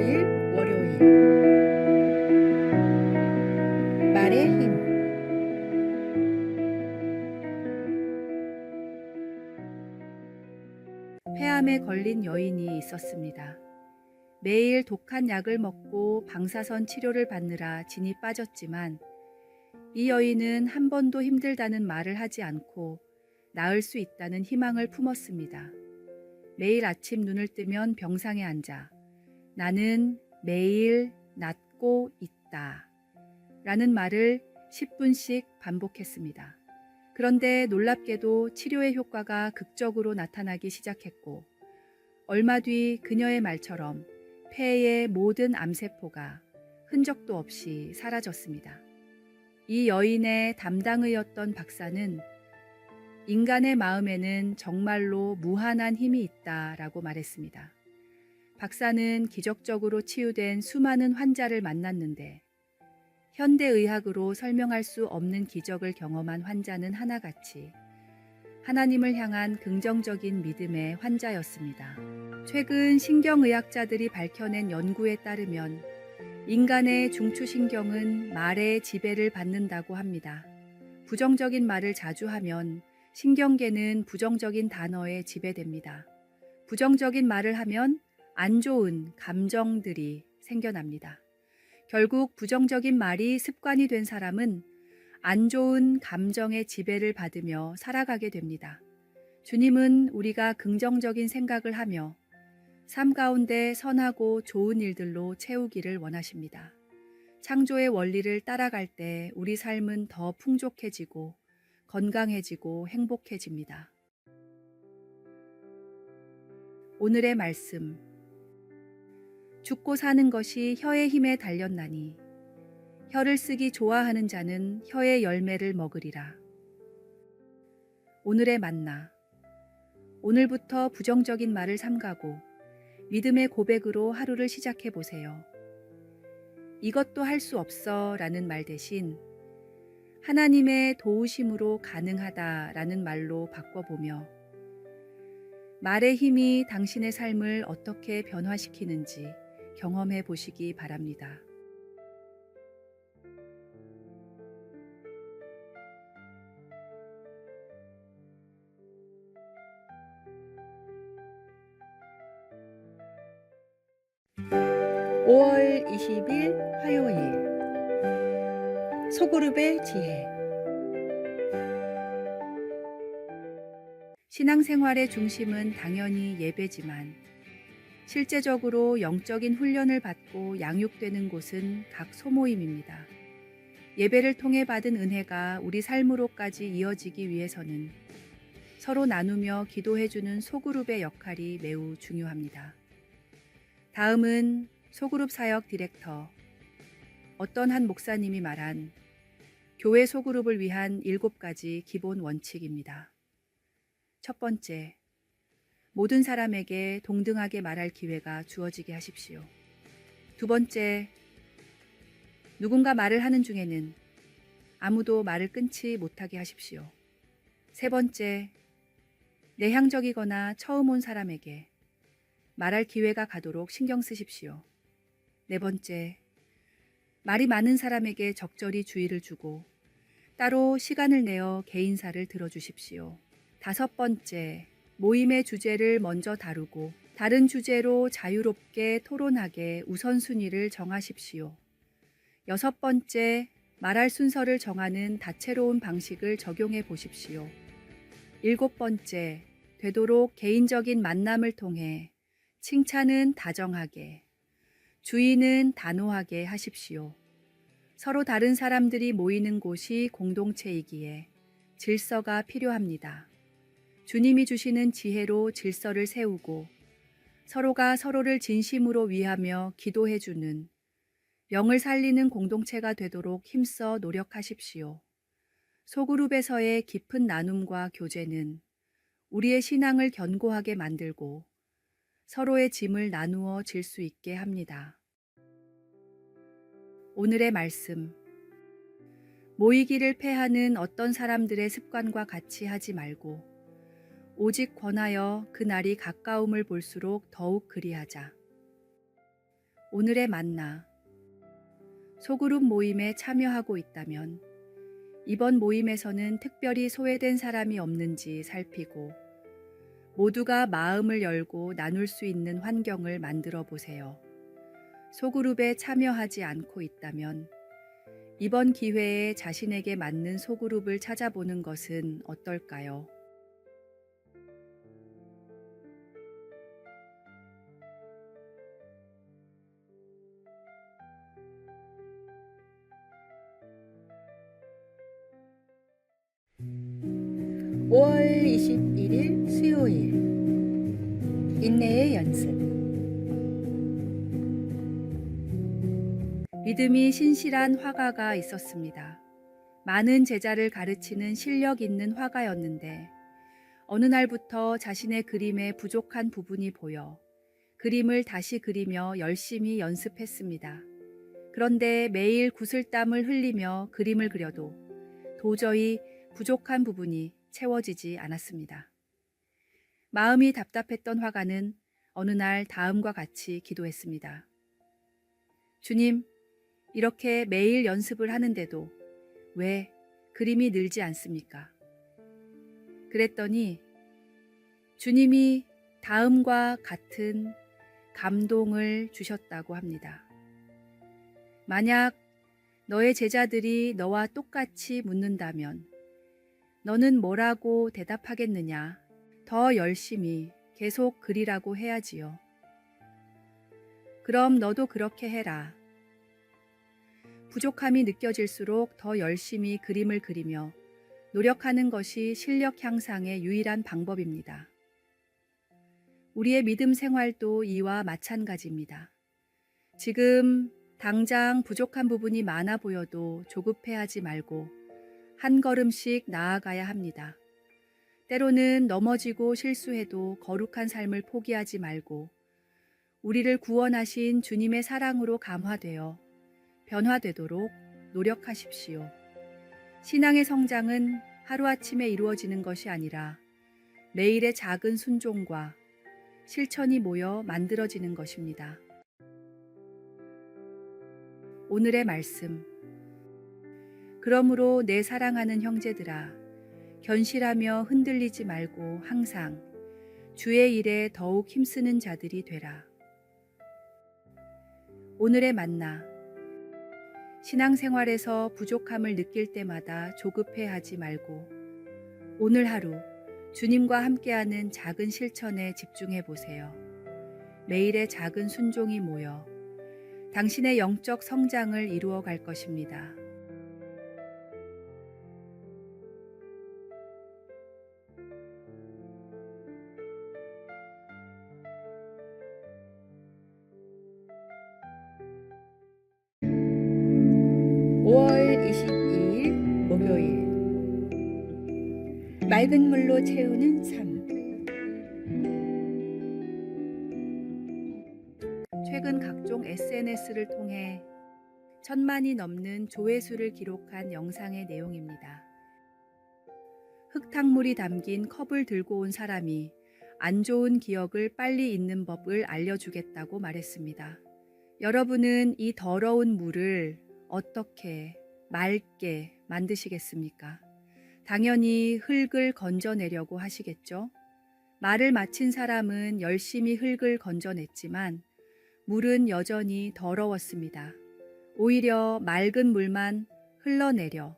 15일 월요일 말의 힘. 폐암에 걸린 여인이 있었습니다. 매일 독한 약을 먹고 방사선 치료를 받느라 진이 빠졌지만 이 여인은 한 번도 힘들다는 말을 하지 않고 나을 수 있다는 희망을 품었습니다. 매일 아침 눈을 뜨면 병상에 앉아 나는 매일 낫고 있다 라는 말을 10분씩 반복했습니다. 그런데 놀랍게도 치료의 효과가 극적으로 나타나기 시작했고 얼마 뒤 그녀의 말처럼 폐의 모든 암세포가 흔적도 없이 사라졌습니다. 이 여인의 담당의였던 박사는 인간의 마음에는 정말로 무한한 힘이 있다라고 말했습니다. 박사는 기적적으로 치유된 수많은 환자를 만났는데 현대의학으로 설명할 수 없는 기적을 경험한 환자는 하나같이 하나님을 향한 긍정적인 믿음의 환자였습니다. 최근 신경의학자들이 밝혀낸 연구에 따르면 인간의 중추신경은 말의 지배를 받는다고 합니다. 부정적인 말을 자주 하면 신경계는 부정적인 단어에 지배됩니다. 부정적인 말을 하면 안 좋은 감정들이 생겨납니다. 결국 부정적인 말이 습관이 된 사람은 안 좋은 감정의 지배를 받으며 살아가게 됩니다. 주님은 우리가 긍정적인 생각을 하며 삶 가운데 선하고 좋은 일들로 채우기를 원하십니다. 창조의 원리를 따라갈 때 우리 삶은 더 풍족해지고 건강해지고 행복해집니다. 오늘의 말씀. 죽고 사는 것이 혀의 힘에 달렸나니 혀를 쓰기 좋아하는 자는 혀의 열매를 먹으리라. 오늘의 만나. 오늘부터 부정적인 말을 삼가고 믿음의 고백으로 하루를 시작해 보세요. 이것도 할 수 없어 라는 말 대신 하나님의 도우심으로 가능하다 라는 말로 바꿔보며 말의 힘이 당신의 삶을 어떻게 변화시키는지 경험해 보시기 바랍니다. (5월 20일) 화요일 소그룹의 지혜. 신앙생활의 중심은 당연히 예배지만 실제적으로 영적인 훈련을 받고 양육되는 곳은 각 소모임입니다. 예배를 통해 받은 은혜가 우리 삶으로까지 이어지기 위해서는 서로 나누며 기도해주는 소그룹의 역할이 매우 중요합니다. 다음은 소그룹 사역 디렉터 어떤 한 목사님이 말한 교회 소그룹을 위한 7가지 기본 원칙입니다. 첫 번째, 모든 사람에게 동등하게 말할 기회가 주어지게 하십시오. 두 번째, 누군가 말을 하는 중에는 아무도 말을 끊지 못하게 하십시오. 세 번째, 내향적이거나 처음 온 사람에게 말할 기회가 가도록 신경 쓰십시오. 네 번째, 말이 많은 사람에게 적절히 주의를 주고 따로 시간을 내어 개인사를 들어주십시오. 다섯 번째, 모임의 주제를 먼저 다루고 다른 주제로 자유롭게 토론하게 우선순위를 정하십시오. 여섯 번째, 말할 순서를 정하는 다채로운 방식을 적용해 보십시오. 일곱 번째, 되도록 개인적인 만남을 통해 칭찬은 다정하게, 주의는 단호하게 하십시오. 서로 다른 사람들이 모이는 곳이 공동체이기에 질서가 필요합니다. 주님이 주시는 지혜로 질서를 세우고 서로가 서로를 진심으로 위하며 기도해주는 영을 살리는 공동체가 되도록 힘써 노력하십시오. 소그룹에서의 깊은 나눔과 교제는 우리의 신앙을 견고하게 만들고 서로의 짐을 나누어 질 수 있게 합니다. 오늘의 말씀. 모이기를 패하는 어떤 사람들의 습관과 같이 하지 말고 오직 권하여 그날이 가까움을 볼수록 더욱 그리하자. 오늘의 만나. 소그룹 모임에 참여하고 있다면 이번 모임에서는 특별히 소외된 사람이 없는지 살피고 모두가 마음을 열고 나눌 수 있는 환경을 만들어 보세요. 소그룹에 참여하지 않고 있다면 이번 기회에 자신에게 맞는 소그룹을 찾아보는 것은 어떨까요? (5월 21일) 수요일. 인내의 연습. 믿음이 신실한 화가가 있었습니다. 많은 제자를 가르치는 실력 있는 화가였는데 어느 날부터 자신의 그림에 부족한 부분이 보여 그림을 다시 그리며 열심히 연습했습니다. 그런데 매일 구슬땀을 흘리며 그림을 그려도 도저히 부족한 부분이 채워지지 않았습니다. 마음이 답답했던 화가는 어느 날 다음과 같이 기도했습니다. 주님, 이렇게 매일 연습을 하는데도 왜 그림이 늘지 않습니까? 그랬더니 주님이 다음과 같은 감동을 주셨다고 합니다. 만약 너의 제자들이 너와 똑같이 묻는다면 너는 뭐라고 대답하겠느냐? 더 열심히 계속 그리라고 해야지요. 그럼 너도 그렇게 해라. 부족함이 느껴질수록 더 열심히 그림을 그리며 노력하는 것이 실력 향상의 유일한 방법입니다. 우리의 믿음 생활도 이와 마찬가지입니다. 지금 당장 부족한 부분이 많아 보여도 조급해하지 말고 한 걸음씩 나아가야 합니다. 때로는 넘어지고 실수해도 거룩한 삶을 포기하지 말고 우리를 구원하신 주님의 사랑으로 감화되어 변화되도록 노력하십시오. 신앙의 성장은 하루아침에 이루어지는 것이 아니라 매일의 작은 순종과 실천이 모여 만들어지는 것입니다. 오늘의 말씀. 그러므로 내 사랑하는 형제들아, 견실하며 흔들리지 말고 항상 주의 일에 더욱 힘쓰는 자들이 되라. 오늘의 만나. 신앙생활에서 부족함을 느낄 때마다 조급해하지 말고 오늘 하루 주님과 함께하는 작은 실천에 집중해 보세요. 매일의 작은 순종이 모여 당신의 영적 성장을 이루어 갈 것입니다. (5월 22일) 목요일. 맑은 물로 채우는 삶. 최근 각종 SNS를 통해 1,000만이 넘는 조회수를 기록한 영상의 내용입니다. 흙탕물이 담긴 컵을 들고 온 사람이 안 좋은 기억을 빨리 잊는 법을 알려주겠다고 말했습니다. 여러분은 이 더러운 물을 어떻게 맑게 만드시겠습니까? 당연히 흙을 건져내려고 하시겠죠? 말을 마친 사람은 열심히 흙을 건져냈지만 물은 여전히 더러웠습니다. 오히려 맑은 물만 흘러내려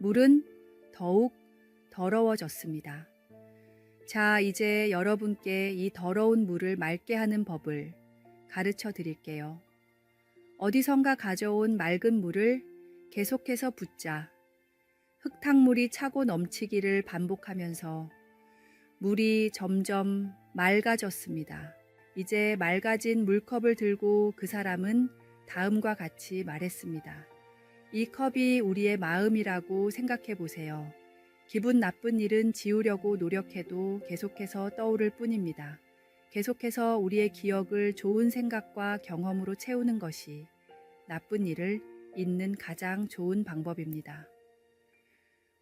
물은 더욱 더러워졌습니다. 자, 이제 여러분께 이 더러운 물을 맑게 하는 법을 가르쳐 드릴게요. 어디선가 가져온 맑은 물을 계속해서 붓자 흙탕물이 차고 넘치기를 반복하면서 물이 점점 맑아졌습니다. 이제 맑아진 물컵을 들고 그 사람은 다음과 같이 말했습니다. 이 컵이 우리의 마음이라고 생각해 보세요. 기분 나쁜 일은 지우려고 노력해도 계속해서 떠오를 뿐입니다. 계속해서 우리의 기억을 좋은 생각과 경험으로 채우는 것이 나쁜 일을 잊는 가장 좋은 방법입니다.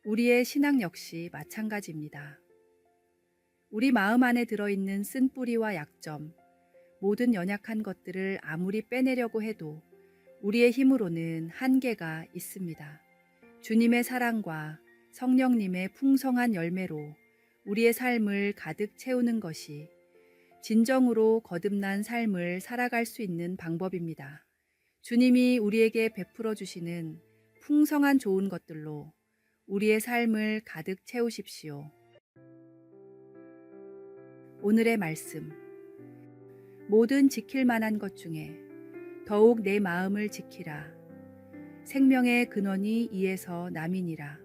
우리의 신앙 역시 마찬가지입니다. 우리 마음 안에 들어있는 쓴뿌리와 약점, 모든 연약한 것들을 아무리 빼내려고 해도 우리의 힘으로는 한계가 있습니다. 주님의 사랑과 성령님의 풍성한 열매로 우리의 삶을 가득 채우는 것이 진정으로 거듭난 삶을 살아갈 수 있는 방법입니다. 주님이 우리에게 베풀어 주시는 풍성한 좋은 것들로 우리의 삶을 가득 채우십시오. 오늘의 말씀. 모든 지킬 만한 것 중에 더욱 내 마음을 지키라. 생명의 근원이 이에서 남이니라.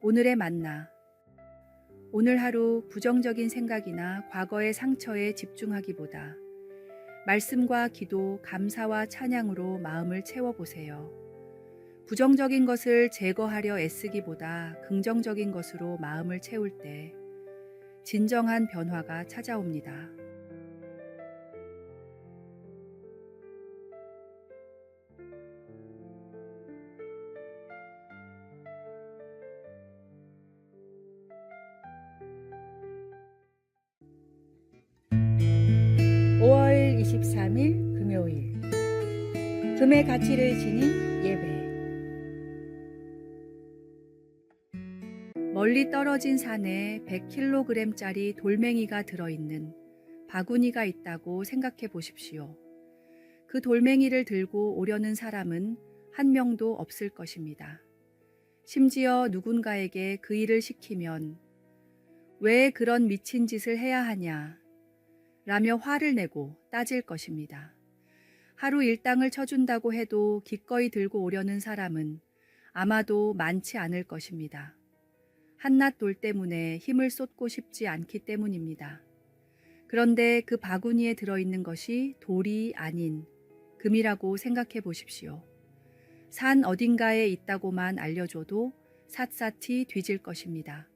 오늘의 만나. 오늘 하루 부정적인 생각이나 과거의 상처에 집중하기보다 말씀과 기도, 감사와 찬양으로 마음을 채워보세요. 부정적인 것을 제거하려 애쓰기보다 긍정적인 것으로 마음을 채울 때 진정한 변화가 찾아옵니다. (5월 23일) 금요일. 금의 가치를 지닌 예배. 멀리 떨어진 산에 100kg짜리 돌멩이가 들어있는 바구니가 있다고 생각해 보십시오. 그 돌멩이를 들고 오려는 사람은 한 명도 없을 것입니다. 심지어 누군가에게 그 일을 시키면 왜 그런 미친 짓을 해야 하냐 라며 화를 내고 따질 것입니다. 하루 일당을 쳐준다고 해도 기꺼이 들고 오려는 사람은 아마도 많지 않을 것입니다. 한낱 돌 때문에 힘을 쏟고 싶지 않기 때문입니다. 그런데 그 바구니에 들어있는 것이 돌이 아닌 금이라고 생각해 보십시오. 산 어딘가에 있다고만 알려줘도 샅샅이 뒤질 것입니다.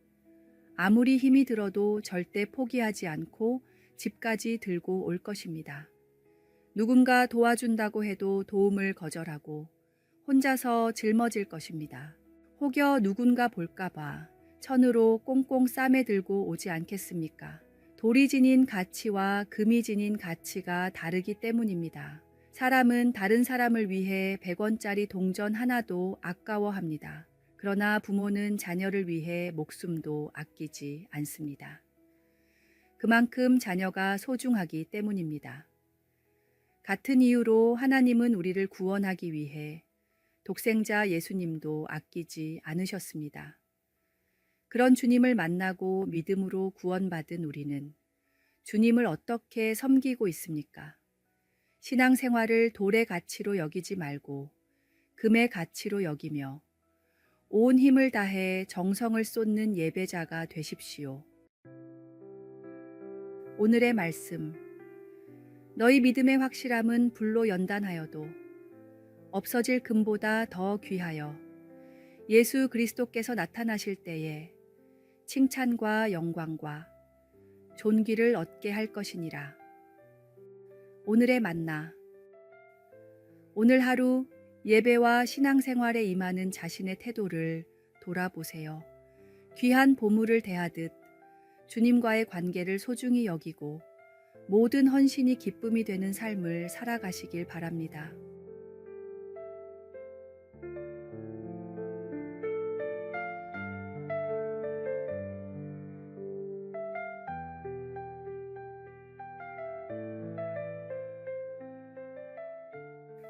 아무리 힘이 들어도 절대 포기하지 않고 집까지 들고 올 것입니다. 누군가 도와준다고 해도 도움을 거절하고 혼자서 짊어질 것입니다. 혹여 누군가 볼까봐 천으로 꽁꽁 싸매 들고 오지 않겠습니까? 돌이 지닌 가치와 금이 지닌 가치가 다르기 때문입니다. 사람은 다른 사람을 위해 100원짜리 동전 하나도 아까워합니다. 그러나 부모는 자녀를 위해 목숨도 아끼지 않습니다. 그만큼 자녀가 소중하기 때문입니다. 같은 이유로 하나님은 우리를 구원하기 위해 독생자 예수님도 아끼지 않으셨습니다. 그런 주님을 만나고 믿음으로 구원받은 우리는 주님을 어떻게 섬기고 있습니까? 신앙생활을 돌의 가치로 여기지 말고 금의 가치로 여기며 온 힘을 다해 정성을 쏟는 예배자가 되십시오. 오늘의 말씀. 너희 믿음의 확실함은 불로 연단하여도 없어질 금보다 더 귀하여 예수 그리스도께서 나타나실 때에 칭찬과 영광과 존귀를 얻게 할 것이니라. 오늘의 만나. 오늘 하루 예배와 신앙생활에 임하는 자신의 태도를 돌아보세요. 귀한 보물을 대하듯 주님과의 관계를 소중히 여기고 모든 헌신이 기쁨이 되는 삶을 살아가시길 바랍니다.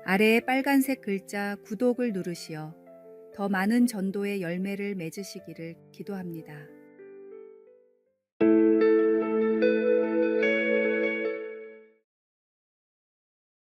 아래에 빨간색 글자 구독을 누르시어 더 많은 전도의 열매를 맺으시기를 기도합니다.